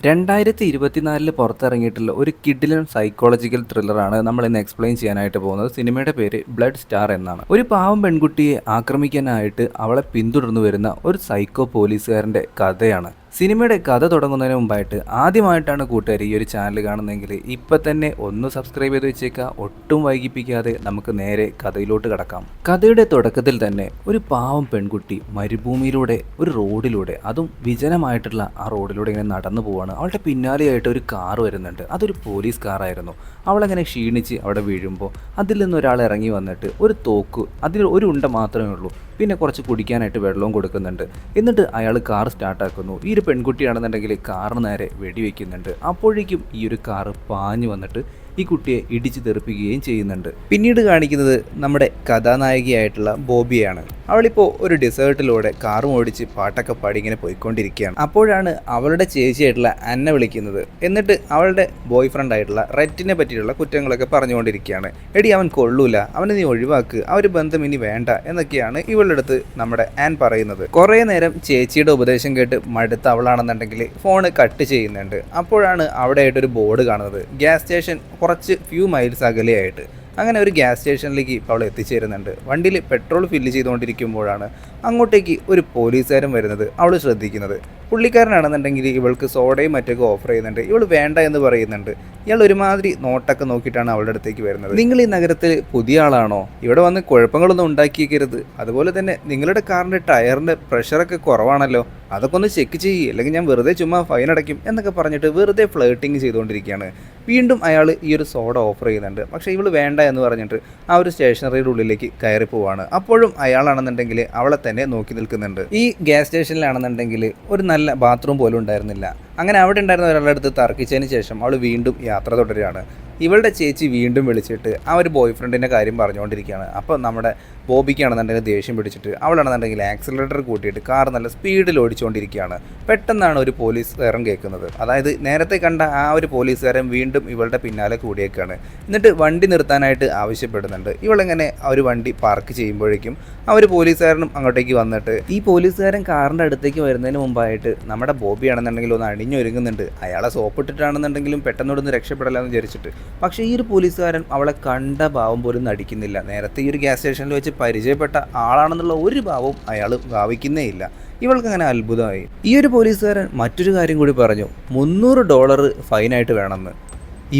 2024 പുറത്തിറങ്ങിയിട്ടുള്ള ഒരു കിഡിലൻ സൈക്കോളജിക്കൽ ത്രില്ലറാണ് നമ്മൾ ഇന്ന് എക്സ്പ്ലെയിൻ ചെയ്യാനായിട്ട് പോകുന്നത്. സിനിമയുടെ പേര് ബ്ലഡ് സ്റ്റാർ എന്നാണ്. ഒരു പാവം പെൺകുട്ടിയെ ആക്രമിക്കാനായിട്ട് അവളെ പിന്തുടർന്നു വരുന്ന ഒരു സൈക്കോ പോലീസുകാരൻ്റെ കഥയാണ്. സിനിമയുടെ കഥ തുടങ്ങുന്നതിന് മുമ്പായിട്ട് ആദ്യമായിട്ടാണ് കൂട്ടുകാർ ഈ ഒരു ചാനൽ കാണുന്നതെങ്കിൽ ഇപ്പം തന്നെ ഒന്ന് സബ്സ്ക്രൈബ് ചെയ്ത് വെച്ചേക്കുക. ഒട്ടും വൈകിപ്പിക്കാതെ നമുക്ക് നേരെ കഥയിലോട്ട് കടക്കാം. കഥയുടെ തുടക്കത്തിൽ തന്നെ ഒരു പാവം പെൺകുട്ടി മരുഭൂമിയിലൂടെ ഒരു റോഡിലൂടെ, അതും വിജനമായിട്ടുള്ള ആ റോഡിലൂടെ ഇങ്ങനെ നടന്നു പോവാണ്. അവളുടെ പിന്നാലെയായിട്ട് ഒരു കാർ വരുന്നുണ്ട്. അതൊരു പോലീസ് കാറായിരുന്നു. അവളങ്ങനെ ക്ഷീണിച്ച് അവിടെ വീഴുമ്പോൾ അതിൽ നിന്ന് ഒരാൾ ഇറങ്ങി വന്നിട്ട് ഒരു തോക്ക്, അതിൽ ഒരു ഉണ്ട മാത്രമേ ഉള്ളൂ, പിന്നെ കുറച്ച് കുടിക്കാനായിട്ട് വെള്ളവും കൊടുക്കുന്നുണ്ട്. എന്നിട്ട് അയാൾ കാർ സ്റ്റാർട്ടാക്കുന്നു. ഈ ഒരു പെൺകുട്ടിയാണെന്നുണ്ടെങ്കിൽ കാറിന് നേരെ വെടിവെക്കുന്നുണ്ട്. അപ്പോഴേക്കും ഈ ഒരു കാറ് പാഞ്ഞു വന്നിട്ട് ഈ കുട്ടിയെ ഇടിച്ചു തെറിപ്പിക്കുകയും ചെയ്യുന്നുണ്ട്. പിന്നീട് കാണിക്കുന്നത് നമ്മുടെ കഥാനായികയായിട്ടുള്ള ബോബിയാണ്. അവളിപ്പോൾ ഒരു ഡെസേർട്ടിലൂടെ കാറും ഓടിച്ച് പാട്ടൊക്കെ പാടി ഇങ്ങനെ പോയിക്കൊണ്ടിരിക്കുകയാണ്. അപ്പോഴാണ് അവളുടെ ചേച്ചിയായിട്ടുള്ള അന്ന വിളിക്കുന്നത്. എന്നിട്ട് അവളുടെ ബോയ് ഫ്രണ്ട് ആയിട്ടുള്ള റെറ്റിനെ പറ്റിയിട്ടുള്ള കുറ്റങ്ങളൊക്കെ പറഞ്ഞുകൊണ്ടിരിക്കുകയാണ്. എടി, അവൻ കൊള്ളൂല, അവനെ നീ ഒഴിവാക്ക്, ആ ഒരു ബന്ധം ഇനി വേണ്ട എന്നൊക്കെയാണ് ഇവളുടെ അടുത്ത് നമ്മുടെ ആൻ പറയുന്നത്. കുറേ നേരം ചേച്ചിയുടെ ഉപദേശം കേട്ട് മടുത്ത അവളാണെന്നുണ്ടെങ്കിൽ ഫോണ് കട്ട് ചെയ്യുന്നുണ്ട്. അപ്പോഴാണ് അവിടെ ആയിട്ടൊരു ബോർഡ് കാണുന്നത്, ഗ്യാസ് സ്റ്റേഷൻ കുറച്ച് ഫ്യൂ മൈൽസ് അകലെയായിട്ട്. അങ്ങനെ ഒരു ഗ്യാസ് സ്റ്റേഷനിലേക്ക് ഇപ്പോൾ അവൾ എത്തിച്ചേരുന്നുണ്ട്. വണ്ടിയിൽ പെട്രോൾ ഫില്ല് ചെയ്തുകൊണ്ടിരിക്കുമ്പോഴാണ് അങ്ങോട്ടേക്ക് ഒരു പോലീസുകാരൻ വരുന്നത് അവൾ ശ്രദ്ധിക്കുന്നത്. പുള്ളിക്കാരനാണെന്നുണ്ടെങ്കിൽ ഇവൾക്ക് സോഡയും മറ്റൊക്കെ ഓഫർ ചെയ്യുന്നുണ്ട്. ഇവൾ വേണ്ട എന്ന് പറയുന്നുണ്ട്. ഇയാൾ ഒരുമാതിരി നോട്ടൊക്കെ നോക്കിയിട്ടാണ് അവളുടെ അടുത്തേക്ക് വരുന്നത്. നിങ്ങൾ ഈ നഗരത്തിൽ പുതിയ ആളാണോ? ഇവിടെ വന്ന് കുഴപ്പങ്ങളൊന്നും ഉണ്ടാക്കിയേക്കരുത്. അതുപോലെ തന്നെ നിങ്ങളുടെ കാറിൻ്റെ ടയറിൻ്റെ പ്രഷറൊക്കെ കുറവാണല്ലോ, അതൊക്കെ ഒന്ന് ചെക്ക് ചെയ്യ്, അല്ലെങ്കിൽ ഞാൻ വെറുതെ ചുമ്മാ ഫൈൻ അടയ്ക്കും എന്നൊക്കെ പറഞ്ഞിട്ട് വെറുതെ ഫ്ലേട്ടിങ് ചെയ്തുകൊണ്ടിരിക്കുകയാണ്. വീണ്ടും അയാൾ ഈ ഒരു സോഡ ഓഫർ ചെയ്യുന്നുണ്ട്. പക്ഷേ ഇവൾ വേണ്ട എന്ന് പറഞ്ഞിട്ട് ആ ഒരു സ്റ്റേഷനറിയുടെ ഉള്ളിലേക്ക് കയറി പോവാണ്. അപ്പോഴും അയാളാണെന്നുണ്ടെങ്കിൽ അവളെ തന്നെ നോക്കി നിൽക്കുന്നുണ്ട്. ഈ ഗ്യാസ് സ്റ്റേഷനിലാണെന്നുണ്ടെങ്കിൽ ഒരു നല്ല ബാത്റൂം പോലും ഉണ്ടായിരുന്നില്ല. അങ്ങനെ അവിടെ ഉണ്ടായിരുന്ന ഒരാളുടെ അടുത്ത് തർക്കിച്ചതിന് ശേഷം അവൾ വീണ്ടും യാത്ര തുടരുകയാണ്. ഇവളുടെ ചേച്ചി വീണ്ടും വിളിച്ചിട്ട് ആ ഒരു ബോയ് ഫ്രണ്ടിൻ്റെ കാര്യം പറഞ്ഞുകൊണ്ടിരിക്കുകയാണ്. അപ്പോൾ നമ്മുടെ ബോബിക്കാണെന്നുണ്ടെങ്കിൽ ദേഷ്യം പിടിച്ചിട്ട് അവളാണെന്നുണ്ടെങ്കിൽ ആക്സിലറേറ്റർ കൂട്ടിയിട്ട് കാർ നല്ല സ്പീഡിൽ ഓടിച്ചുകൊണ്ടിരിക്കുകയാണ്. പെട്ടെന്നാണ് ഒരു പോലീസുകാരൻ കേൾക്കുന്നത്. അതായത് നേരത്തെ കണ്ട ആ ഒരു പോലീസുകാരൻ വീണ്ടും ഇവളുടെ പിന്നാലെ കൂടിയേക്കാണ്. എന്നിട്ട് വണ്ടി നിർത്താനായിട്ട് ആവശ്യപ്പെടുന്നുണ്ട്. ഇവളെങ്ങനെ ആ ഒരു വണ്ടി പാർക്ക് ചെയ്യുമ്പോഴേക്കും ആ ഒരു പോലീസുകാരനും അങ്ങോട്ടേക്ക് വന്നിട്ട് ഈ പോലീസുകാരൻ കാറിൻ്റെ അടുത്തേക്ക് വരുന്നതിന് മുമ്പായിട്ട് നമ്മുടെ ബോബിയാണെന്നുണ്ടെങ്കിൽ ഒന്ന് അണിഞ്ഞൊരുങ്ങുന്നുണ്ട്. അയാളെ സോപ്പിട്ടിട്ടാണെന്നുണ്ടെങ്കിലും പെട്ടെന്നോടൊന്ന് രക്ഷപ്പെടലാന്ന് വിചാരിച്ചിട്ട്. പക്ഷേ ഈ ഒരു പോലീസുകാരൻ അവളെ കണ്ട ഭാവം പോലും നടിക്കുന്നില്ല. നേരത്തെ ഈ ഒരു ഗ്യാസ് സ്റ്റേഷനിൽ വെച്ച് പരിചയപ്പെട്ട ആളാണെന്നുള്ള ഒരു ഭാവവും അയാൾ ഭാവിക്കുന്നേ ഇല്ല. ഇവൾക്ക് അങ്ങനെ അത്ഭുതമായി. ഈ ഒരു പോലീസുകാരൻ മറ്റൊരു കാര്യം കൂടി പറഞ്ഞു, $300 ഫൈനായിട്ട് വേണമെന്ന്.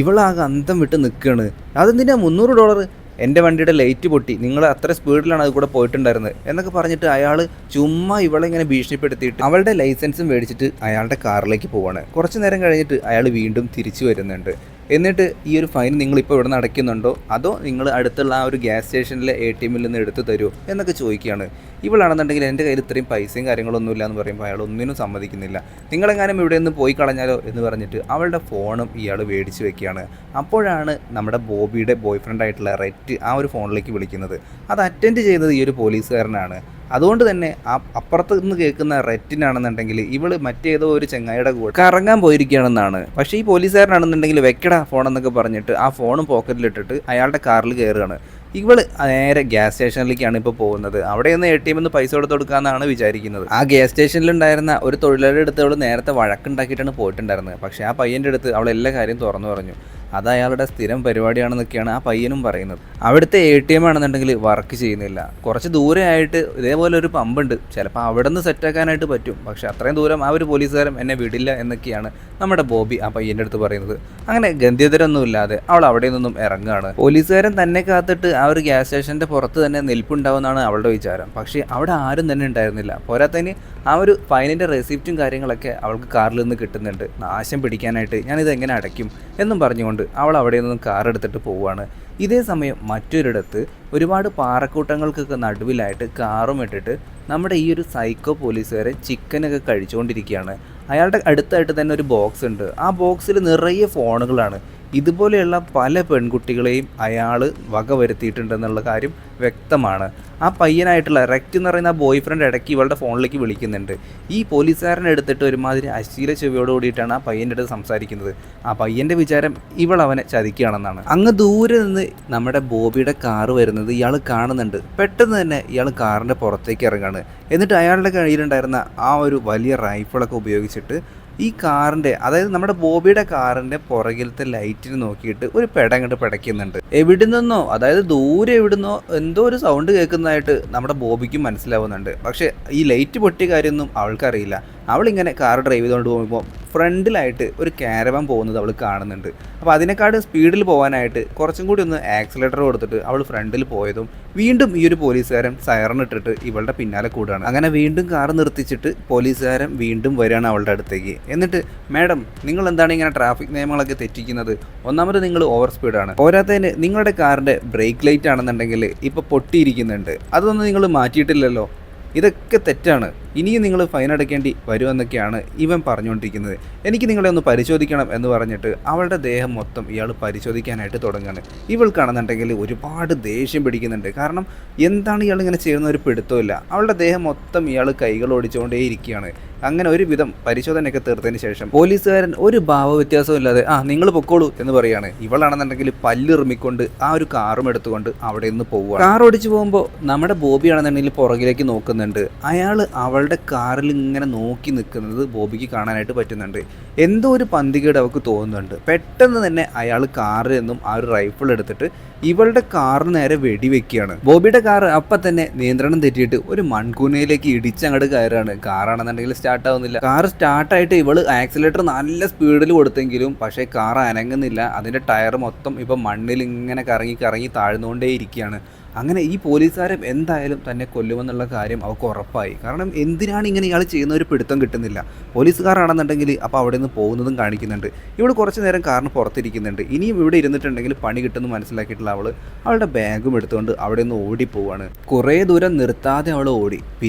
ഇവളാകെ അന്തം വിട്ട് നിൽക്കുകയാണ്. അതെന്തിനാ $300? എൻ്റെ വണ്ടിയുടെ ലൈറ്റ് പൊട്ടി, നിങ്ങൾ അത്ര സ്പീഡിലാണ് അത് കൂടെ പോയിട്ടുണ്ടായിരുന്നത് എന്നൊക്കെ പറഞ്ഞിട്ട് അയാൾ ചുമ്മാ ഇവളെ ഇങ്ങനെ ഭീഷണിപ്പെടുത്തിയിട്ട് അവളുടെ ലൈസൻസും മേടിച്ചിട്ട് അയാളുടെ കാറിലേക്ക് പോവാണ്. കുറച്ച് നേരം കഴിഞ്ഞിട്ട് അയാൾ വീണ്ടും തിരിച്ചു വരുന്നുണ്ട്. എന്നിട്ട് ഈ ഒരു ഫൈൻ നിങ്ങളിപ്പോൾ ഇവിടെ നിന്ന് അടയ്ക്കുന്നുണ്ടോ, അതോ നിങ്ങൾ അടുത്തുള്ള ആ ഒരു ഗ്യാസ് സ്റ്റേഷനിലെ ATM നിന്ന് എടുത്തു തരുമോ എന്നൊക്കെ ചോദിക്കുകയാണ്. ഇവളാണെന്നുണ്ടെങ്കിൽ എൻ്റെ കയ്യിൽ ഇത്രയും പൈസയും കാര്യങ്ങളൊന്നുമില്ല എന്ന് പറയുമ്പോൾ അയാൾ ഒന്നിനും സമ്മതിക്കുന്നില്ല. നിങ്ങളെങ്ങാനും ഇവിടെ നിന്ന് പോയി കളഞ്ഞാലോ എന്ന് പറഞ്ഞിട്ട് അവളുടെ ഫോണും ഇയാൾ മേടിച്ച് വെക്കുകയാണ്. അപ്പോഴാണ് നമ്മുടെ ബോബിയുടെ ബോയ് ഫ്രണ്ട് ആയിട്ടുള്ള റെറ്റ് ആ ഒരു ഫോണിലേക്ക് വിളിക്കുന്നത്. അത് അറ്റൻഡ് ചെയ്തത് ഈ ഒരു പോലീസുകാരനാണ്. അതുകൊണ്ട് തന്നെ ആ അപ്പുറത്ത് നിന്ന് കേൾക്കുന്ന റെറ്റിനാണെന്നുണ്ടെങ്കിൽ ഇവള് മറ്റേതോ ഒരു ചെങ്ങായിയുടെ കൂടെ കറങ്ങാൻ പോയിരിക്കുകയാണെന്നാണ്. പക്ഷേ ഈ പോലീസുകാരനാണെന്നുണ്ടെങ്കിൽ വെക്കടാ ഫോൺ എന്നൊക്കെ പറഞ്ഞിട്ട് ആ ഫോണും പോക്കറ്റിലിട്ടിട്ട് അയാളുടെ കാറിൽ കയറുകയാണ്. ഇവള് നേരെ ഗ്യാസ് സ്റ്റേഷനിലേക്കാണ് ഇപ്പോൾ പോകുന്നത്. അവിടെ നിന്ന് ATM പൈസ കൊടുക്കാമെന്നാണ് വിചാരിക്കുന്നത്. ആ ഗ്യാസ് സ്റ്റേഷനിലുണ്ടായിരുന്ന ഒരു തൊഴിലാളിയുടെ അടുത്ത് അവൾ നേരത്തെ വഴക്കുണ്ടാക്കിയിട്ടാണ് പോയിട്ടുണ്ടായിരുന്നത്. പക്ഷേ ആ പയ്യൻ്റെ അടുത്ത് അവൾ എല്ലാ കാര്യം തുറന്നു പറഞ്ഞു. അത് അയാളുടെ സ്ഥിരം പരിപാടിയാണെന്നൊക്കെയാണ് ആ പയ്യനും പറയുന്നത്. അവിടുത്തെ ATM ആണെന്നുണ്ടെങ്കിൽ വർക്ക് ചെയ്യുന്നില്ല. കുറച്ച് ദൂരെയായിട്ട് ഇതേപോലെ ഒരു പമ്പുണ്ട്, ചിലപ്പോൾ അവിടെ നിന്ന് സെറ്റാക്കാനായിട്ട് പറ്റും, പക്ഷേ അത്രയും ദൂരം ആ ഒരു പോലീസുകാരൻ എന്നെ വിടില്ല എന്നൊക്കെയാണ് നമ്മുടെ ബോബി ആ പയ്യൻ്റെ അടുത്ത് പറയുന്നത്. അങ്ങനെ ഗന്ധ്യതരൊന്നുമില്ലാതെ അവൾ അവിടെ നിന്നും ഇറങ്ങുകയാണ്. പോലീസുകാരൻ തന്നെ കാത്തിട്ട് ആ ഒരു ഗ്യാസ് സ്റ്റേഷൻ്റെ പുറത്ത് തന്നെ നിൽപ്പുണ്ടാവുമെന്നാണ് അവളുടെ വിചാരം. പക്ഷേ അവിടെ ആരും തന്നെ ഉണ്ടായിരുന്നില്ല. പോരാത്തതിന് ആ ഒരു ഫൈനിൻ്റെ റെസിപ്റ്റും കാര്യങ്ങളൊക്കെ അവൾക്ക് കാറിൽ നിന്ന് കിട്ടുന്നുണ്ട്. നാശം പിടിക്കാനായിട്ട് ഞാനിത് എങ്ങനെ അടയ്ക്കും എന്നും പറഞ്ഞുകൊണ്ട് അവൾ അവിടെ നിന്നും കാർ എടുത്തിട്ട് പോവുകയാണ്. ഇതേ സമയം മറ്റൊരിടത്ത് ഒരുപാട് പാറക്കൂട്ടങ്ങൾക്കൊക്കെ നടുവിലായിട്ട് കാറും ഇട്ടിട്ട് നമ്മുടെ ഈ ഒരു സൈക്കോ പോലീസുകാരൻ ചിക്കനൊക്കെ കഴിച്ചുകൊണ്ടിരിക്കുകയാണ്. അയാളുടെ അടുത്തായിട്ട് തന്നെ ഒരു ബോക്സ് ഉണ്ട്. ആ ബോക്സിൽ നിറയെ ഫോണുകളാണ്. ഇതുപോലെയുള്ള പല പെൺകുട്ടികളെയും അയാൾ വക വരുത്തിയിട്ടുണ്ടെന്നുള്ള കാര്യം വ്യക്തമാണ്. ആ പയ്യനായിട്ടുള്ള റെക്റ്റ് എന്ന് പറയുന്ന ബോയ് ഫ്രണ്ട് ഇടയ്ക്ക് ഇവളുടെ ഫോണിലേക്ക് വിളിക്കുന്നുണ്ട്. ഈ പോലീസുകാരനെ എടുത്തിട്ട് ഒരുമാതിരി അശ്ലീല ചെവിയോട് കൂടിയിട്ടാണ് ആ പയ്യൻ്റെ അടുത്ത് സംസാരിക്കുന്നത്. ആ പയ്യൻ്റെ വിചാരം ഇവൾ അവനെ ചതിക്കുകയാണെന്നാണ്. അങ്ങ് ദൂരെ നിന്ന് നമ്മുടെ ബോബിയുടെ കാറ് വരുന്നത് ഇയാൾ കാണുന്നുണ്ട്. പെട്ടെന്ന് തന്നെ ഇയാൾ കാറിൻ്റെ പുറത്തേക്ക് ഇറങ്ങുകയാണ്. എന്നിട്ട് അയാളുടെ കയ്യിലുണ്ടായിരുന്ന ആ ഒരു വലിയ റൈഫിളൊക്കെ ഉപയോഗിച്ചിട്ട് ഈ കാറിൻ്റെ, അതായത് നമ്മുടെ ബോബിയുടെ കാറിൻ്റെ പുറകിലത്തെ ലൈറ്റിന് നോക്കിയിട്ട് ഒരു പെട അങ്ങോട്ട് പിടയ്ക്കുന്നുണ്ട്. എവിടെ നിന്നോ, അതായത് ദൂരെ എവിടുന്നോ എന്തോ ഒരു സൗണ്ട് കേൾക്കുന്നതായിട്ട് നമ്മുടെ ബോബിക്കും മനസ്സിലാവുന്നുണ്ട്. പക്ഷേ ഈ ലൈറ്റ് പൊട്ടിയ കാര്യമൊന്നും അവൾക്കറിയില്ല. അവളിങ്ങനെ കാർ ഡ്രൈവ് ചെയ്തുകൊണ്ട് പോകുമ്പോൾ ഫ്രണ്ടിലായിട്ട് ഒരു കാരവാൻ പോകുന്നത് അവൾ കാണുന്നുണ്ട്. അപ്പോൾ അതിനെക്കാട് സ്പീഡിൽ പോകാനായിട്ട് കുറച്ചും കൂടി ഒന്ന് ആക്സിലേറ്റർ കൊടുത്തിട്ട് അവൾ ഫ്രണ്ടിൽ പോയതും വീണ്ടും ഈ ഒരു പോലീസുകാരൻ സൈറൺ ഇട്ടിട്ട് ഇവളുടെ പിന്നാലെ കൂടുകയാണ്. അങ്ങനെ വീണ്ടും കാർ നിർത്തിച്ചിട്ട് പോലീസുകാരൻ വീണ്ടും വരികയാണ് അവളുടെ അടുത്തേക്ക്. എന്നിട്ട്, മാഡം, നിങ്ങൾ എന്താണ് ഇങ്ങനെ ട്രാഫിക് നിയമങ്ങളൊക്കെ തെറ്റിക്കുന്നത്? ഒന്നാമത് നിങ്ങൾ ഓവർ സ്പീഡാണ്. പോരാത്തതിന് നിങ്ങളുടെ കാറിൻ്റെ ബ്രേക്ക് ലൈറ്റ് ആണെന്നുണ്ടെങ്കിൽ ഇപ്പോൾ പൊട്ടിയിരിക്കുന്നുണ്ട്. അതൊന്നും നിങ്ങൾ മാറ്റിയിട്ടില്ലല്ലോ. ഇതൊക്കെ തെറ്റാണ്. ഇനിയും നിങ്ങൾ ഫൈൻ അടയ്ക്കേണ്ടി വരുമെന്നൊക്കെയാണ് ഇവൻ പറഞ്ഞുകൊണ്ടിരിക്കുന്നത്. എനിക്ക് നിങ്ങളെ ഒന്ന് പരിശോധിക്കണം എന്ന് പറഞ്ഞിട്ട് അവളുടെ ദേഹം മൊത്തം ഇയാൾ പരിശോധിക്കാനായിട്ട് തുടങ്ങുകയാണ്. ഇവൾക്കാണെന്നുണ്ടെങ്കിൽ ഒരുപാട് ദേഷ്യം പിടിക്കുന്നുണ്ട്. കാരണം എന്താണ് ഇയാൾ ഇങ്ങനെ ചെയ്യുന്ന ഒരു പിടുത്തമില്ല. അവളുടെ ദേഹം മൊത്തം ഇയാൾ കൈകൾ ഓടിച്ചുകൊണ്ടേ ഇരിക്കുകയാണ്. അങ്ങനെ ഒരുവിധം പരിശോധനയൊക്കെ തീർത്തതിന് ശേഷം പോലീസുകാരൻ ഒരു ഭാവവ്യത്യാസവും ഇല്ലാതെ നിങ്ങൾ പൊക്കോളൂ എന്ന് പറയുകയാണ്. ഇവളാണെന്നുണ്ടെങ്കിൽ പല്ലിറുമിക്കൊണ്ട് ആ ഒരു കാറും എടുത്തുകൊണ്ട് അവിടെ നിന്ന് പോവുക. കാർ ഓടിച്ചു പോകുമ്പോൾ നമ്മുടെ ബോബി ആണെന്നുണ്ടെങ്കിൽ പുറകിലേക്ക് നോക്കുന്നുണ്ട്. അയാൾ അവളുടെ കാറിൽ ഇങ്ങനെ നോക്കി നിൽക്കുന്നത് ബോബിക്ക് കാണാനായിട്ട് പറ്റുന്നുണ്ട്. എന്തോ ഒരു പന്തികേട് അവൾക്ക് തോന്നുന്നുണ്ട്. പെട്ടെന്ന് തന്നെ അയാൾ കാറിൽ നിന്നും ആ ഒരു റൈഫിൾ എടുത്തിട്ട് ഇവളുടെ കാറിന് നേരെ വെടിവെക്കുകയാണ്. ബോബിയുടെ കാർ അപ്പം തന്നെ നിയന്ത്രണം തെറ്റിയിട്ട് ഒരു മൺകൂനയിലേക്ക് ഇടിച്ചങ്ങോട്ട് കയറാണ്. കാറാണെന്നുണ്ടെങ്കിൽ സ്റ്റാർട്ട് ആവുന്നില്ല. കാർ സ്റ്റാർട്ടായിട്ട് ഇവള് ആക്സിലേറ്റർ നല്ല സ്പീഡിൽ കൊടുത്തെങ്കിലും പക്ഷേ കാർ അനങ്ങുന്നില്ല. അതിൻ്റെ ടയർ മൊത്തം ഇപ്പം മണ്ണിൽ ഇങ്ങനെ കറങ്ങി കറങ്ങി താഴ്ന്നുകൊണ്ടേ ഇരിക്കുകയാണ്. അങ്ങനെ ഈ പോലീസുകാരൻ എന്തായാലും തന്നെ കൊല്ലുമെന്നുള്ള കാര്യം അവൾക്ക് ഉറപ്പായി. കാരണം എന്തിനാണ് ഇങ്ങനെ ഇയാൾ ചെയ്യുന്ന ഒരു പിടുത്തം കിട്ടുന്നില്ല. പോലീസുകാരാണെന്നുണ്ടെങ്കിൽ അപ്പോൾ അവിടെ നിന്ന് പോകുന്നതും കാണിക്കുന്നുണ്ട്. ഇവിടെ കുറച്ച് നേരം കാറിന് പുറത്തിരിക്കുന്നുണ്ട്. ഇനിയും ഇവിടെ ഇരുന്നിട്ടുണ്ടെങ്കിൽ പണി കിട്ടുമെന്ന് മനസ്സിലാക്കിയിട്ടുള്ള അവളുടെ ബാഗും എടുത്തുകൊണ്ട് അവിടെ നിന്ന് ഓടിപ്പോവാണ്. കുറേ ദൂരം നിർത്താതെ അവൾ ഓടി.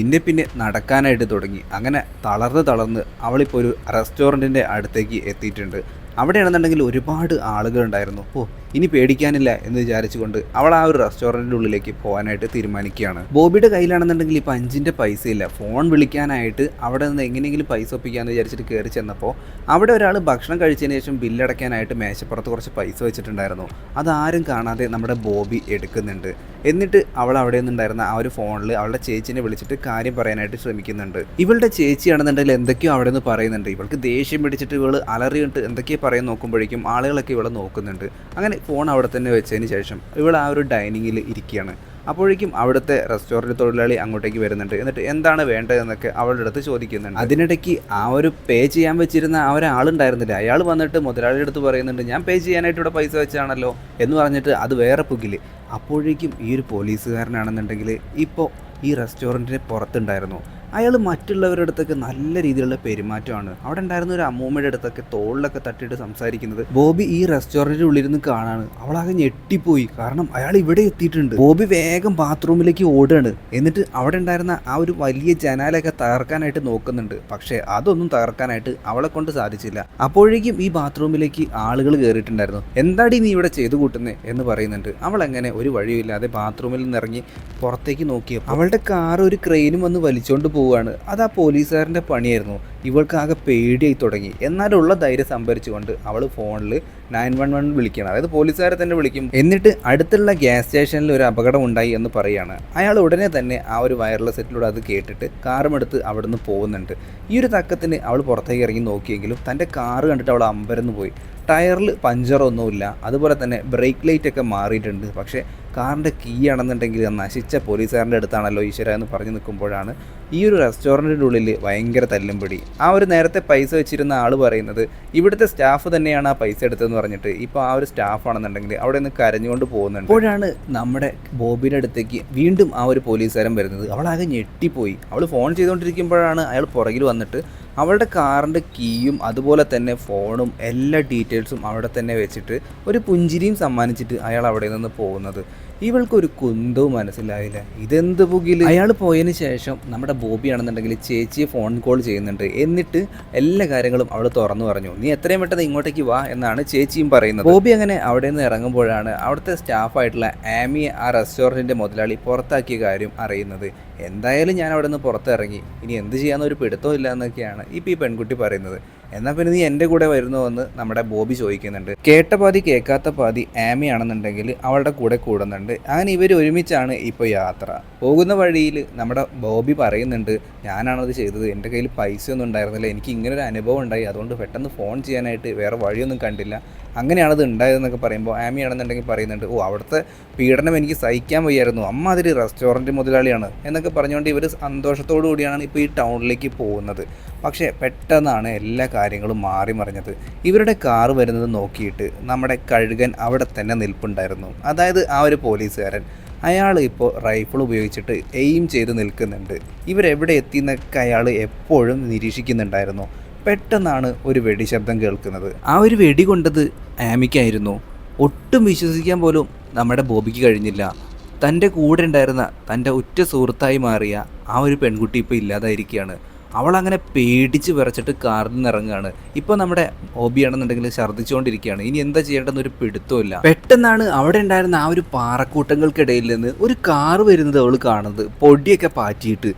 പിന്നെ നടക്കാനായിട്ട് തുടങ്ങി. അങ്ങനെ തളർന്ന് അവളിപ്പോൾ ഒരു റെസ്റ്റോറൻറ്റിൻ്റെ അടുത്തേക്ക് എത്തിയിട്ടുണ്ട്. അവിടെയാണെന്നുണ്ടെങ്കിൽ ഒരുപാട് ആളുകളുണ്ടായിരുന്നു. ഇനി പേടിക്കാനില്ല എന്ന് വിചാരിച്ചുകൊണ്ട് അവൾ ആ ഒരു റെസ്റ്റോറൻറ്റിൻ്റെ ഉള്ളിലേക്ക് പോകാനായിട്ട് തീരുമാനിക്കുകയാണ്. ബോബിയുടെ കയ്യിലാണെന്നുണ്ടെങ്കിൽ ഇപ്പോൾ 5 പൈസ ഇല്ല. ഫോൺ വിളിക്കാനായിട്ട് അവിടെ നിന്ന് എങ്ങനെയെങ്കിലും പൈസ ഒപ്പിക്കാമെന്ന് വിചാരിച്ചിട്ട് കയറി ചെന്നപ്പോൾ അവിടെ ഒരാൾ ഭക്ഷണം കഴിച്ചതിന് ശേഷം ബില്ലടയ്ക്കാനായിട്ട് മേശപ്പുറത്ത് കുറച്ച് പൈസ വെച്ചിട്ടുണ്ടായിരുന്നു. അതാരും കാണാതെ നമ്മുടെ ബോബി എടുക്കുന്നുണ്ട്. എന്നിട്ട് അവൾ അവിടെ നിന്നുണ്ടായിരുന്ന ആ ഒരു ഫോണിൽ അവളുടെ ചേച്ചിനെ വിളിച്ചിട്ട് കാര്യം പറയാനായിട്ട് ശ്രമിക്കുന്നുണ്ട്. ഇവളുടെ ചേച്ചിയാണെന്നുണ്ടെങ്കിൽ എന്തൊക്കെയോ അവിടെ നിന്ന് പറയുന്നുണ്ട്. ഇവൾക്ക് ദേഷ്യം പിടിച്ചിട്ട് ഇവൾ അലറിയിട്ട് എന്തൊക്കെയോ പറയാൻ നോക്കുമ്പോഴേക്കും ആളുകളൊക്കെ ഇവളെ നോക്കുന്നുണ്ട്. അങ്ങനെ ഫോൺ അവിടെ തന്നെ വെച്ചതിന് ശേഷം ഇവൾ ആ ഒരു ഡൈനിങ്ങിൽ ഇരിക്കുകയാണ്. അപ്പോഴേക്കും അവിടുത്തെ റെസ്റ്റോറൻറ്റ് തൊഴിലാളി അങ്ങോട്ടേക്ക് വരുന്നുണ്ട്. എന്നിട്ട് എന്താണ് വേണ്ടതെന്നൊക്കെ അവളുടെ അടുത്ത് ചോദിക്കുന്നുണ്ട്. അതിനിടയ്ക്ക് ആ ഒരു പേ ചെയ്യാൻ വെച്ചിരുന്ന ആ ഒരാളുണ്ടായിരുന്നില്ല. അയാൾ വന്നിട്ട് മുതലാളിയുടെ അടുത്ത് പറയുന്നുണ്ട്, ഞാൻ പേ ചെയ്യാനായിട്ട് ഇവിടെ പൈസ വെച്ചാണല്ലോ എന്ന് പറഞ്ഞിട്ട് അത് വേറെ പുകില്. അപ്പോഴേക്കും ഈ ഒരു പോലീസുകാരനാണെന്നുണ്ടെങ്കിൽ ഇപ്പോൾ ഈ റെസ്റ്റോറൻറ്റിന് പുറത്തുണ്ടായിരുന്നു. അയാൾ മറ്റുള്ളവരുടെ അടുത്തൊക്കെ നല്ല രീതിയിലുള്ള പെരുമാറ്റമാണ്. അവിടെ ഉണ്ടായിരുന്ന ഒരു അമ്മൂമ്മയുടെ അടുത്തൊക്കെ തോളിലൊക്കെ തട്ടിയിട്ട് സംസാരിക്കുന്നത് ബോബി ഈ റെസ്റ്റോറൻറ്റിൻ്റെ ഉള്ളിരുന്ന് കാണാണ്. അവളാകെ ഞെട്ടിപ്പോയി. കാരണം അയാൾ ഇവിടെ എത്തിയിട്ടുണ്ട്. ബോബി വേഗം ബാത്റൂമിലേക്ക് ഓടുകയാണ്. എന്നിട്ട് അവിടെ ഉണ്ടായിരുന്ന ആ ഒരു വലിയ ജനാലയൊക്കെ തകർക്കാനായിട്ട് നോക്കുന്നുണ്ട്. പക്ഷേ അതൊന്നും തകർക്കാനായിട്ട് അവളെ കൊണ്ട് സാധിച്ചില്ല. അപ്പോഴേക്കും ഈ ബാത്റൂമിലേക്ക് ആളുകൾ കയറിയിട്ടുണ്ടായിരുന്നു. എന്താടി നീ ഇവിടെ ചെയ്തു കൂട്ടുന്നേ എന്ന് പറയുന്നുണ്ട്. അവൾ എങ്ങനെ ഒരു വഴിയില്ലാതെ ബാത്റൂമിൽ നിന്നിറങ്ങി പുറത്തേക്ക് നോക്കിയപ്പോൾ അവളുടെ കാർ ഒരു ക്രെയിനും വന്ന് വലിച്ചുകൊണ്ട് പോവുകയാണ്. അത് ആ പോലീസുകാരൻ്റെ പണിയായിരുന്നു. ഇവൾക്ക് ആകെ പേടിയായി തുടങ്ങി. എന്നാലുള്ള ധൈര്യം സംഭരിച്ചുകൊണ്ട് അവൾ ഫോണിൽ 911 വിളിക്കണം. അതായത് പോലീസുകാരെ തന്നെ വിളിക്കും. എന്നിട്ട് അടുത്തുള്ള ഗ്യാസ് സ്റ്റേഷനിൽ ഒരു അപകടം ഉണ്ടായി എന്ന് പറയുകയാണ്. അയാൾ ഉടനെ തന്നെ ആ ഒരു വയർലെസ് സെറ്റിലൂടെ അത് കേട്ടിട്ട് കാറുമെടുത്ത് അവിടെ നിന്ന് പോകുന്നുണ്ട്. ഈ ഒരു തക്കത്തിന് അവൾ പുറത്തേക്ക് ഇറങ്ങി നോക്കിയെങ്കിലും തൻ്റെ കാറ് കണ്ടിട്ട് അവൾ അമ്പരന്ന് പോയി. ടയറിൽ പഞ്ചറൊന്നുമില്ല. അതുപോലെ തന്നെ ബ്രേക്ക് ലൈറ്റ് ഒക്കെ മാറിയിട്ടുണ്ട്. പക്ഷേ കാറിൻ്റെ കീ ആണെന്നുണ്ടെങ്കിൽ നശിച്ച പോലീസുകാരൻ്റെ അടുത്താണല്ലോ ഈശ്വര എന്ന് പറഞ്ഞു നിൽക്കുമ്പോഴാണ് ഈ ഒരു റെസ്റ്റോറൻറ്റിൻ്റെ ഉള്ളിൽ ഭയങ്കര തല്ലുംപിടി. ആ ഒരു നേരത്തെ പൈസ വെച്ചിരുന്ന ആൾ പറയുന്നത് ഇവിടുത്തെ സ്റ്റാഫ് തന്നെയാണ് ആ പൈസ എടുത്തതെന്ന് പറഞ്ഞിട്ട് ഇപ്പോൾ ആ ഒരു സ്റ്റാഫാണെന്നുണ്ടെങ്കിൽ അവിടെ നിന്ന് കരഞ്ഞുകൊണ്ട് പോകുന്നുണ്ട്. അപ്പോഴാണ് നമ്മുടെ ബോബിയുടെ അടുത്തേക്ക് വീണ്ടും ആ ഒരു പോലീസുകാരൻ വരുന്നത്. അവളാകെ ഞെട്ടിപ്പോയി. അവൾ ഫോൺ ചെയ്തുകൊണ്ടിരിക്കുമ്പോഴാണ് അയാൾ പുറകിൽ വന്നിട്ട് അവളുടെ കാറിൻ്റെ കീയും അതുപോലെ തന്നെ ഫോണും എല്ലാ ഡീറ്റെയിൽസും അവിടെ തന്നെ വെച്ചിട്ട് ഒരു പുഞ്ചിരിയും സമ്മാനിച്ചിട്ട് അയാൾ അവിടെ നിന്ന് പോകുന്നത്. ഇവൾക്കൊരു കുന്തവും മനസ്സിലായില്ല. ഇതെന്ത് പുകില്. അയാൾ പോയതിന് ശേഷം നമ്മുടെ ബോബി ആണെന്നുണ്ടെങ്കിൽ ചേച്ചിയെ ഫോൺ കോൾ ചെയ്യുന്നുണ്ട്. എന്നിട്ട് എല്ലാ കാര്യങ്ങളും അവൾ തുറന്നു പറഞ്ഞു. നീ എത്രയും പെട്ടെന്ന് ഇങ്ങോട്ടേക്ക് വാ എന്നാണ് ചേച്ചിയും പറയുന്നത്. ബോബി അങ്ങനെ അവിടെ നിന്ന് ഇറങ്ങുമ്പോഴാണ് അവിടുത്തെ സ്റ്റാഫായിട്ടുള്ള ആമിയെ ആ റെസ്റ്റോറൻറ്റിൻ്റെ മുതലാളി പുറത്താക്കിയ കാര്യം അറിയുന്നത്. എന്തായാലും ഞാൻ അവിടെ നിന്ന് പുറത്തിറങ്ങി, ഇനി എന്ത് ചെയ്യാമെന്നൊരു പിടുത്തവും ഇല്ല എന്നൊക്കെയാണ് ഇപ്പോൾ ഈ പെൺകുട്ടി പറയുന്നത്. എന്നാൽ പിന്നെ നീ എൻ്റെ കൂടെ വരുന്നോ എന്ന് നമ്മുടെ ബോബി ചോദിക്കുന്നുണ്ട്. കേട്ട പാതി കേൾക്കാത്ത പാതി ആമി ആണെന്നുണ്ടെങ്കിൽ അവളുടെ കൂടെ കൂടുന്നുണ്ട്. അങ്ങനെ ഇവർ ഒരുമിച്ചാണ് ഇപ്പോൾ യാത്ര. പോകുന്ന വഴിയിൽ നമ്മുടെ ബോബി പറയുന്നുണ്ട്, ഞാനാണത് ചെയ്തത്, എൻ്റെ കയ്യിൽ പൈസയൊന്നും ഉണ്ടായിരുന്നില്ല, എനിക്ക് ഇങ്ങനൊരു അനുഭവം ഉണ്ടായി, അതുകൊണ്ട് പെട്ടെന്ന് ഫോൺ ചെയ്യാനായിട്ട് വേറെ വഴിയൊന്നും കണ്ടില്ല, അങ്ങനെയാണത് ഉണ്ടായതെന്നൊക്കെ പറയുമ്പോൾ ആമി ആണെന്നുണ്ടെങ്കിൽ പറയുന്നുണ്ട്, ഓ അവിടുത്തെ പീഡനം എനിക്ക് സഹിക്കാൻ വയ്യായിരുന്നു, അമ്മ അതൊരു റെസ്റ്റോറൻറ്റ് മുതലാളിയാണ് എന്നൊക്കെ പറഞ്ഞുകൊണ്ട് ഇവർ സന്തോഷത്തോടു കൂടിയാണ് ഇപ്പോൾ ഈ ടൗണിലേക്ക് പോകുന്നത്. പക്ഷേ പെട്ടെന്നാണ് എല്ലാ കാര്യങ്ങളും മാറി മറിഞ്ഞത്. ഇവരുടെ കാറ് വരുന്നത് നോക്കിയിട്ട് നമ്മുടെ കഴുകൻ അവിടെ തന്നെ നിൽപ്പുണ്ടായിരുന്നു. അതായത് ആ ഒരു പോലീസുകാരൻ, അയാൾ ഇപ്പോൾ റൈഫിൾ ഉപയോഗിച്ചിട്ട് എയിം ചെയ്ത് നിൽക്കുന്നുണ്ട്. ഇവരെവിടെ എത്തിയെന്നൊക്കെ അയാൾ എപ്പോഴും നിരീക്ഷിക്കുന്നുണ്ടായിരുന്നു. പെട്ടെന്നാണ് ഒരു വെടി ശബ്ദം കേൾക്കുന്നത്. ആ ഒരു വെടി കൊണ്ടത് ആമിക്കായിരുന്നു. ഒട്ടും വിശ്വസിക്കാൻ പോലും നമ്മുടെ ബോബിക്ക് കഴിഞ്ഞില്ല. തൻ്റെ കൂടെ ഉണ്ടായിരുന്ന തൻ്റെ ഉറ്റ സുഹൃത്തായി മാറിയ ആ ഒരു പെൺകുട്ടി ഇപ്പോൾ ഇല്ലാതായിരിക്കുകയാണ്. അവളങ്ങനെ പേടിച്ച് വിറച്ചിട്ട് കാറിൽ നിന്ന് ഇറങ്ങുകയാണ്. ഇപ്പോൾ നമ്മുടെ ബോബിയാണെന്നുണ്ടെങ്കിൽ ഛർദ്ദിച്ചുകൊണ്ടിരിക്കുകയാണ്. ഇനി എന്താ ചെയ്യേണ്ടെന്നൊരു പിടുത്തമില്ല. പെട്ടെന്നാണ് അവിടെ ഉണ്ടായിരുന്ന ആ ഒരു പാറക്കൂട്ടങ്ങൾക്കിടയിൽ നിന്ന് ഒരു കാറ് വരുന്നത് അവൾ കാണുന്നത്, പൊടിയൊക്കെ പാറ്റിയിട്ട്.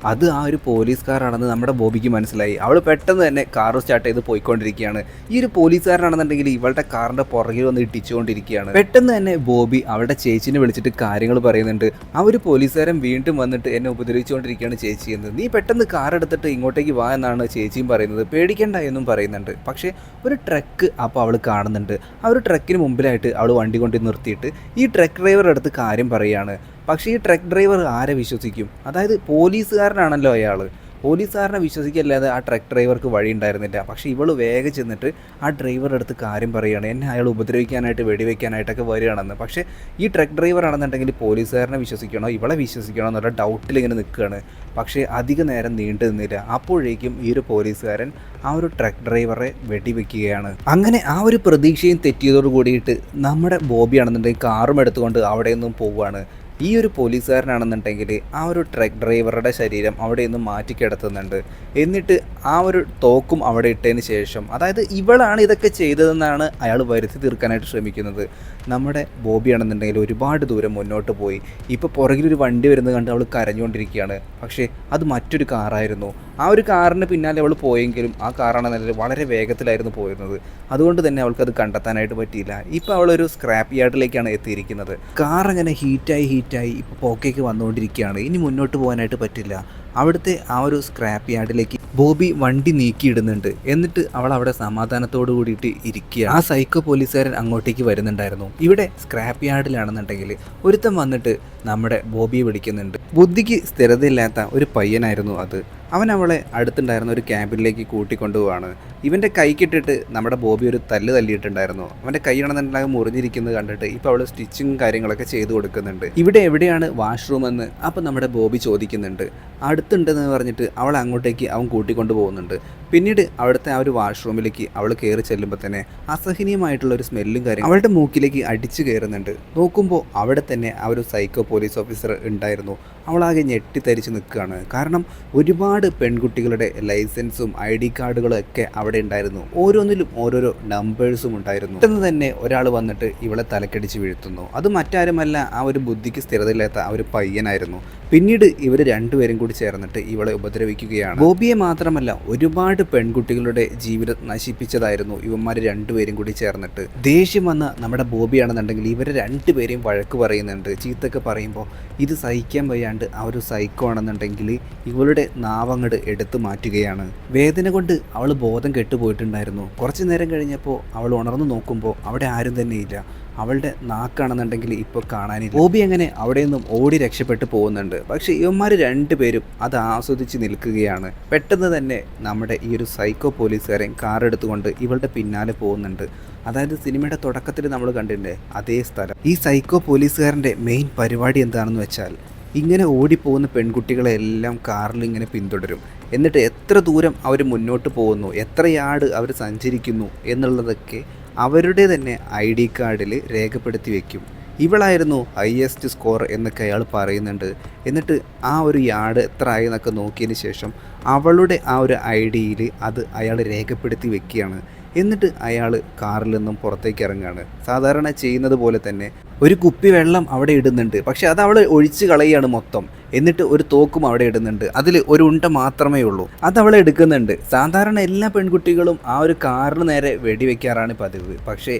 അത് ആ ഒരു പോലീസുകാരാണെന്ന് നമ്മുടെ ബോബിക്ക് മനസ്സിലായി. അവൾ പെട്ടെന്ന് തന്നെ കാർ സ്റ്റാർട്ട് ചെയ്ത് പോയിക്കൊണ്ടിരിക്കുകയാണ്. ഈ ഒരു പോലീസുകാരനാണെന്നുണ്ടെങ്കിൽ ഇവളുടെ കാറിൻ്റെ പുറകിൽ വന്ന് ഇടിച്ചുകൊണ്ടിരിക്കുകയാണ്. പെട്ടെന്ന് തന്നെ ബോബി അവളുടെ ചേച്ചിനെ വിളിച്ചിട്ട് കാര്യങ്ങൾ പറയുന്നുണ്ട്. ആ ഒരു പോലീസുകാരൻ വീണ്ടും വന്നിട്ട് എന്നെ ഉപദ്രവിച്ചുകൊണ്ടിരിക്കുകയാണ് ചേച്ചി എന്ന്. നീ പെട്ടെന്ന് കാർ എടുത്തിട്ട് ഇങ്ങോട്ടേക്ക് വാ എന്നാണ് ചേച്ചിയും പറയുന്നത്. പേടിക്കണ്ട എന്നും പറയുന്നുണ്ട്. പക്ഷേ ഒരു ട്രക്ക് അപ്പോൾ അവൾ കാണുന്നുണ്ട്. ആ ഒരു ട്രക്കിന് മുമ്പിലായിട്ട് അവൾ വണ്ടി കൊണ്ട് നിർത്തിയിട്ട് ഈ ട്രക്ക് ഡ്രൈവറുടെ അടുത്ത് കാര്യം പറയുകയാണ്. പക്ഷേ ഈ ട്രക്ക് ഡ്രൈവർ ആരെ വിശ്വസിക്കും? അതായത് പോലീസുകാരനാണല്ലോ അയാൾ. പോലീസുകാരനെ വിശ്വസിക്കല്ലാതെ ആ ട്രക്ക് ഡ്രൈവർക്ക് വഴി ഉണ്ടായിരുന്നില്ല. പക്ഷേ ഇവൾ വേഗം ചെന്നിട്ട് ആ ഡ്രൈവറുടെ അടുത്ത് കാര്യം പറയുകയാണ്, എന്നെ അയാൾ ഉപദ്രവിക്കാനായിട്ട് വെടിവെക്കാനായിട്ടൊക്കെ വരികയാണെന്ന്. പക്ഷേ ഈ ട്രക്ക് ഡ്രൈവർ ആണെന്നുണ്ടെങ്കിൽ പോലീസുകാരനെ വിശ്വസിക്കണോ ഇവളെ വിശ്വസിക്കണോ എന്നുള്ള ഡൗട്ടിൽ ഇങ്ങനെ നിൽക്കുകയാണ്. പക്ഷേ അധിക നേരം നീണ്ടു നിന്നില്ല. അപ്പോഴേക്കും ഈ ഒരു പോലീസുകാരൻ ആ ഒരു ട്രക്ക് ഡ്രൈവറെ വെടിവെക്കുകയാണ്. അങ്ങനെ ആ ഒരു പ്രതീക്ഷയും തെറ്റിയതോട് കൂടിയിട്ട് നമ്മുടെ ബോബി ആണെന്നുണ്ടെങ്കിൽ കാറും എടുത്തുകൊണ്ട് അവിടെ നിന്നും പോവുകയാണ്. ഈ ഒരു പോലീസുകാരനാണെന്നുണ്ടെങ്കിൽ ആ ഒരു ട്രക്ക് ഡ്രൈവറുടെ ശരീരം അവിടെ നിന്ന് മാറ്റിക്കിടത്തുന്നുണ്ട്. എന്നിട്ട് ആ ഒരു തോക്കും അവിടെ ഇട്ടതിന് ശേഷം, അതായത് ഇവളാണ് ഇതൊക്കെ ചെയ്തതെന്നാണ് അയാൾ വരുത്തി തീർക്കാനായിട്ട് ശ്രമിക്കുന്നത്. നമ്മുടെ ബോബി ആണെന്നുണ്ടെങ്കിൽ ഒരുപാട് ദൂരം മുന്നോട്ട് പോയി. ഇപ്പോൾ പുറകിലൊരു വണ്ടി വരുന്നത് കണ്ട് അവൾ കരഞ്ഞുകൊണ്ടിരിക്കുകയാണ്. പക്ഷേ അത് മറ്റൊരു കാറായിരുന്നു. ആ ഒരു കാറിന് പിന്നാലെ അവൾ പോയെങ്കിലും ആ കാറാണെന്നുണ്ടെങ്കിൽ വളരെ വേഗത്തിലായിരുന്നു പോയിരുന്നത്. അതുകൊണ്ട് തന്നെ അവൾക്കത് കണ്ടെത്താനായിട്ട് പറ്റിയില്ല. ഇപ്പോൾ അവളൊരു സ്ക്രാപ്പ് യാർഡിലേക്കാണ് എത്തിയിരിക്കുന്നത്. കാർ അങ്ങനെ ഹീറ്റായി ഇപ്പോൾ പോക്കേക്ക് വന്നുകൊണ്ടിരിക്കുകയാണ്. ഇനി മുന്നോട്ട് പോകാനായിട്ട് പറ്റില്ല. അവിടുത്തെ ആ ഒരു സ്ക്രാപ്പ് യാർഡിലേക്ക് ബോബി വണ്ടി നീക്കിയിടുന്നുണ്ട്. എന്നിട്ട് അവൾ അവിടെ സമാധാനത്തോടു കൂടിയിട്ട് ഇരിക്കുക. ആ സൈക്കോ പോലീസുകാരൻ അങ്ങോട്ടേക്ക് വരുന്നുണ്ടായിരുന്നു. ഇവിടെ സ്ക്രാപ്പ് യാർഡിലാണെന്നുണ്ടെങ്കിൽ ഒരുത്തൻ വന്നിട്ട് നമ്മുടെ ബോബിയെ വിളിക്കുന്നുണ്ട്. ബുദ്ധിക്ക് സ്ഥിരതയില്ലാത്ത ഒരു പയ്യനായിരുന്നു അത്. അവൻ അവളെ അടുത്തുണ്ടായിരുന്ന ഒരു ക്യാബിനിലേക്ക് കൂട്ടിക്കൊണ്ടുപോവാണ്. ഇവൻ്റെ കൈക്കിട്ടിട്ട് നമ്മുടെ ബോബി ഒരു തല്ല് തല്ലിയിട്ടുണ്ടായിരുന്നു. അവൻ്റെ കൈയാണെന്നുണ്ടെങ്കിൽ മുറിഞ്ഞിരിക്കുന്നത് കണ്ടിട്ട് ഇപ്പോൾ അവൾ സ്റ്റിച്ചിങ് കാര്യങ്ങളൊക്കെ ചെയ്തു കൊടുക്കുന്നുണ്ട്. ഇവിടെ എവിടെയാണ് വാഷ്റൂം എന്ന് അപ്പോൾ നമ്മുടെ ബോബി ചോദിക്കുന്നുണ്ട്. അടുത്തുണ്ടെന്ന് പറഞ്ഞിട്ട് അവൾ അങ്ങോട്ടേക്ക് അവൻ കൂട്ടിക്കൊണ്ടു പോകുന്നുണ്ട്. പിന്നീട് അവിടുത്തെ ആ ഒരു വാഷ്റൂമിലേക്ക് അവൾ കയറി ചെല്ലുമ്പോൾ തന്നെ അസഹനീയമായിട്ടുള്ള ഒരു സ്മെല്ലും കാര്യം അവളുടെ മൂക്കിലേക്ക് അടിച്ചു കയറുന്നുണ്ട്. നോക്കുമ്പോൾ അവിടെ തന്നെ ആ ഒരു സൈക്കോ പോലീസ് ഓഫീസർ ഉണ്ടായിരുന്നു. അവളാകെ ഞെട്ടിത്തരിച്ച് നിൽക്കുകയാണ്. കാരണം ഒരുപാട് പെൺകുട്ടികളുടെ ലൈസൻസും ID കാർഡുകളും ഒക്കെ അവിടെ ഉണ്ടായിരുന്നു. ഓരോന്നിലും ഓരോരോ നമ്പേഴ്സും ഉണ്ടായിരുന്നു. പെട്ടെന്ന് തന്നെ ഒരാൾ വന്നിട്ട് ഇവളെ തലക്കടിച്ച് വീഴ്ത്തുന്നു. അത് മറ്റാരുമല്ല, ആ ഒരു ബുദ്ധിക്ക് സ്ഥിരതയില്ലാത്ത ആ ഒരു പയ്യനായിരുന്നു. പിന്നീട് ഇവർ രണ്ടുപേരും കൂടി ചേർന്നിട്ട് ഇവളെ ഉപദ്രവിക്കുകയാണ്. ബോബിയെ മാത്രമല്ല ഒരുപാട് പെൺകുട്ടികളുടെ ജീവിതം നശിപ്പിച്ചതായിരുന്നു ഇവന്മാർ രണ്ടുപേരും കൂടി ചേർന്നിട്ട്. ദേഷ്യം വന്ന നമ്മുടെ ബോബിയാണെന്നുണ്ടെങ്കിൽ ഇവരെ രണ്ടുപേരെയും വഴക്ക് പറയുന്നുണ്ട്. ചീത്തൊക്കെ പറയുമ്പോൾ ഇത് സഹിക്കാൻ വയ്യാണ്ട് ആ ഒരു സൈക്കോ ആണെന്നുണ്ടെങ്കിൽ ഇവളുടെ നാവങ്ങട് എടുത്തു മാറ്റുകയാണ്. വേദന കൊണ്ട് അവൾ ബോധം കെട്ടുപോയിട്ടുണ്ടായിരുന്നു. കുറച്ചു നേരം കഴിഞ്ഞപ്പോൾ അവൾ ഉണർന്നു നോക്കുമ്പോൾ അവിടെ ആരും തന്നെ ഇല്ല. അവളുടെ നാക്കാണെന്നുണ്ടെങ്കിൽ ഇപ്പോൾ കാണാനില്ല. ബോബി അങ്ങനെ അവിടെ നിന്നും ഓടി രക്ഷപ്പെട്ടു പോകുന്നുണ്ട്. പക്ഷേ ഇവന്മാർ രണ്ടുപേരും അത് ആസ്വദിച്ച് നിൽക്കുകയാണ്. പെട്ടെന്ന് തന്നെ നമ്മുടെ ഈ ഒരു സൈക്കോ പോലീസുകാരൻ കാർ എടുത്തുകൊണ്ട് ഇവളുടെ പിന്നാലെ പോകുന്നുണ്ട്. അതായത് സിനിമയുടെ തുടക്കത്തിൽ നമ്മൾ കണ്ടില്ലേ അതേ സ്ഥലം. ഈ സൈക്കോ പോലീസുകാരൻ്റെ മെയിൻ പരിപാടി എന്താണെന്ന് വെച്ചാൽ ഇങ്ങനെ ഓടിപ്പോകുന്ന പെൺകുട്ടികളെല്ലാം കാറിൽ ഇങ്ങനെ പിന്തുടരും. എന്നിട്ട് എത്ര ദൂരം അവർ മുന്നോട്ട് പോകുന്നു, എത്ര യാർഡ് അവർ സഞ്ചരിക്കുന്നു എന്നുള്ളതൊക്കെ അവരുടെ തന്നെ ID കാർഡിൽ രേഖപ്പെടുത്തി വയ്ക്കും. ഇവളായിരുന്നു ഹൈയസ്റ്റ് സ്കോർ എന്നൊക്കെ അയാൾ പറയുന്നുണ്ട്. എന്നിട്ട് ആ ഒരു യാർഡ് എത്ര ആയി എന്നൊക്കെ നോക്കിയതിന് ശേഷം അവളുടെ ആ ഒരു IDയിൽ അത് അയാൾ രേഖപ്പെടുത്തി വെക്കുകയാണ്. എന്നിട്ട് അയാൾ കാറിൽ നിന്നും പുറത്തേക്ക് ഇറങ്ങുകയാണ്. സാധാരണ ചെയ്യുന്നത് പോലെ തന്നെ ഒരു കുപ്പി വെള്ളം അവിടെ ഇടുന്നുണ്ട്. പക്ഷെ അത് അവൾ ഒഴിച്ച് കളയുകയാണ് മൊത്തം. എന്നിട്ട് ഒരു തോക്കും അവിടെ ഇടുന്നുണ്ട്. അതിൽ ഒരു ഉണ്ട മാത്രമേ ഉള്ളൂ. അത് അവൾ എടുക്കുന്നുണ്ട്. സാധാരണ എല്ലാ പെൺകുട്ടികളും ആ ഒരു കാറിന് നേരെ വെടിവെക്കാറാണ് പതിവ്. പക്ഷേ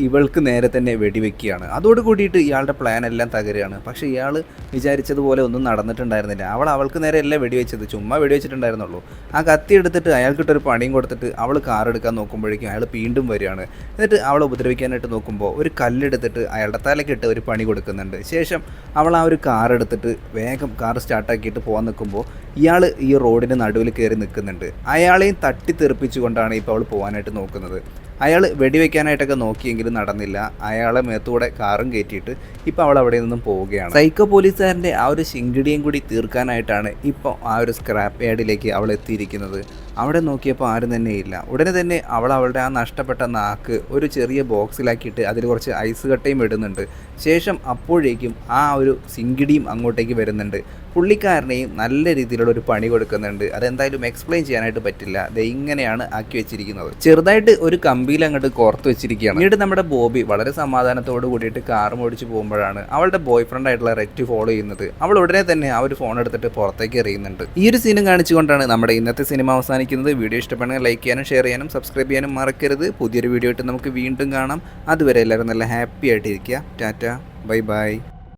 ഇവൾക്ക് നേരെ തന്നെ വെടിവെക്കുകയാണ്. അതോട് കൂടിയിട്ട് ഇയാളുടെ പ്ലാൻ എല്ലാം തകരുകയാണ്. പക്ഷേ ഇയാൾ വിചാരിച്ചതുപോലെ ഒന്നും നടന്നിട്ടുണ്ടായിരുന്നില്ല. അവൾക്ക് നേരെ അല്ല വെടിവെച്ചത്, ചുമ്മാ വെടിവെച്ചിട്ടുണ്ടായിരുന്നുള്ളൂ. ആ കത്തി എടുത്തിട്ട് അയാൾക്കിട്ടൊരു പണിയും കൊടുത്തിട്ട് അവൾ കാർ എടുക്കാൻ നോക്കുമ്പോഴേക്കും അയാൾ വീണ്ടും വരികയാണ്. എന്നിട്ട് അവളെ ഉപദ്രവിക്കാനായിട്ട് നോക്കുമ്പോൾ ഒരു കല്ലെടുത്തിട്ട് അയാളുടെ തലക്കിട്ട് ഒരു പണി കൊടുക്കുന്നുണ്ട്. ശേഷം അവൾ ആ ഒരു കാർ എടുത്തിട്ട് വേഗം കാർ സ്റ്റാർട്ടാക്കിയിട്ട് പോകാൻ നിൽക്കുമ്പോൾ ഇയാൾ ഈ റോഡിന് നടുവിൽ കയറി നിൽക്കുന്നുണ്ട്. അയാളെയും തട്ടിത്തെറിപ്പിച്ചുകൊണ്ടാണ് ഇപ്പോൾ അവൾ പോകാനായിട്ട് നോക്കുന്നത്. അയാൾ വെടിവെക്കാനായിട്ടൊക്കെ നോക്കിയെങ്കിലും നടന്നില്ല. അയാളെ മേത്തൂടെ കാറും കയറ്റിയിട്ട് ഇപ്പോൾ അവൾ അവിടെ നിന്നും പോവുകയാണ്. സൈക്കോ പോലീസുകാരൻ്റെ ആ ഒരു ശിങ്കിടിയും കൂടി തീർക്കാനായിട്ടാണ് ഇപ്പോൾ ആ ഒരു സ്ക്രാപ്പ് യാർഡിലേക്ക് അവൾ എത്തിയിരിക്കുന്നത്. അവിടെ നോക്കിയപ്പോൾ ആരും തന്നെ ഇല്ല. ഉടനെ തന്നെ അവളുടെ ആ നഷ്ടപ്പെട്ട നാക്ക് ഒരു ചെറിയ ബോക്സിലാക്കിയിട്ട് അതിൽ കുറച്ച് ഐസ് കട്ടയും ഇടുന്നുണ്ട്. ശേഷം അപ്പോഴേക്കും ആ ഒരു സിങ്കിടിയും അങ്ങോട്ടേക്ക് വരുന്നുണ്ട്. പുള്ളിക്കാരനെയും നല്ല രീതിയിലുള്ള ഒരു പണി കൊടുക്കുന്നുണ്ട്. അതെന്തായാലും എക്സ്പ്ലെയിൻ ചെയ്യാനായിട്ട് പറ്റില്ല. അത് ഇങ്ങനെയാണ് ആക്കി വെച്ചിരിക്കുന്നത്. ചെറുതായിട്ട് ഒരു കമ്പിയിൽ അങ്ങോട്ട് കോർത്ത് വെച്ചിരിക്കുകയാണ്. പിന്നീട് നമ്മുടെ ബോബി വളരെ സമാധാനത്തോട് കൂടിയിട്ട് കാർ ഓടിച്ച് പോകുമ്പോഴാണ് അവളുടെ ബോയ് ഫ്രണ്ട് ആയിട്ടുള്ള റെറ്റ് ഫോളോ ചെയ്യുന്നത്. അവൾ ഉടനെ തന്നെ ആ ഒരു ഫോൺ എടുത്തിട്ട് പുറത്തേക്ക് എറിയുന്നുണ്ട്. ഈ ഒരു സീനും കാണിച്ചുകൊണ്ടാണ് നമ്മുടെ ഇന്നത്തെ സിനിമ അവസാനിക്കുന്നത്. വീഡിയോ ഇഷ്ടപ്പെടുന്നത് ലൈക്ക് ചെയ്യാനും ഷെയർ ചെയ്യാനും സബ്സ്ക്രൈബ് ചെയ്യാനും മറക്കരുത്. പുതിയൊരു വീഡിയോ ആയിട്ട് നമുക്ക് വീണ്ടും കാണാം. അതുവരെ എല്ലാവരും നല്ല ഹാപ്പി ആയിട്ടിരിക്കുക. Tata, bye bye.